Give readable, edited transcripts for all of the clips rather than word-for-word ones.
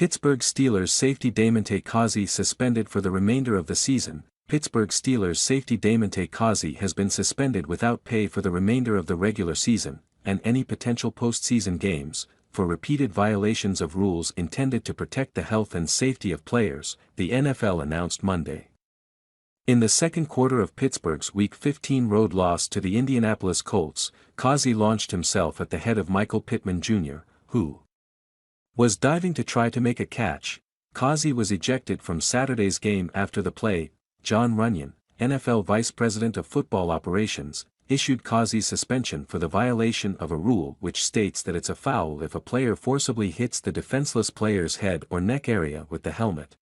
Pittsburgh Steelers safety Damontae Kazee suspended for the remainder of the season. Pittsburgh Steelers safety Damontae Kazee has been suspended without pay for the remainder of the regular season, and any potential postseason games, for repeated violations of rules intended to protect the health and safety of players, the NFL announced Monday. In the second quarter of Pittsburgh's Week 15 road loss to the Indianapolis Colts, Kazee launched himself at the head of Michael Pittman Jr., who was diving to try to make a catch. Kazee was ejected from Saturday's game after the play. John Runyan, NFL Vice President of Football Operations, issued Kazee's suspension for the violation of a rule which states that it's a foul if a player forcibly hits the defenseless player's head or neck area with the helmet,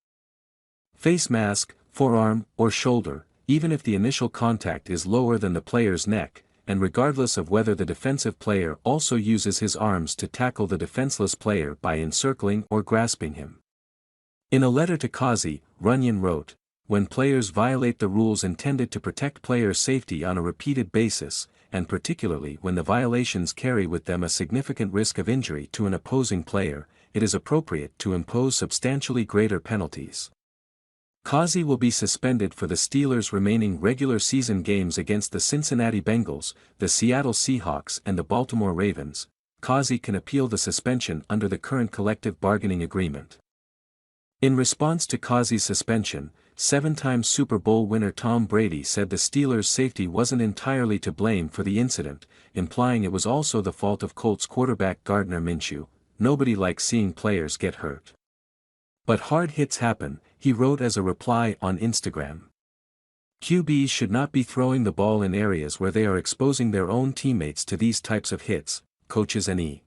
face mask, forearm, or shoulder, even if the initial contact is lower than the player's neck, and regardless of whether the defensive player also uses his arms to tackle the defenseless player by encircling or grasping him. In a letter to Kazee, Runyan wrote, "When players violate the rules intended to protect player safety on a repeated basis, and particularly when the violations carry with them a significant risk of injury to an opposing player, it is appropriate to impose substantially greater penalties." Kazee will be suspended for the Steelers' remaining regular season games against the Cincinnati Bengals, the Seattle Seahawks and the Baltimore Ravens. Kazee can appeal the suspension under the current collective bargaining agreement. In response to Kazee's suspension, seven-time Super Bowl winner Tom Brady said the Steelers' safety wasn't entirely to blame for the incident, implying it was also the fault of Colts quarterback Gardner Minshew. "Nobody likes seeing players get hurt. But hard hits happen," he wrote as a reply on Instagram. "QBs should not be throwing the ball in areas where they are exposing their own teammates to these types of hits," coaches and E.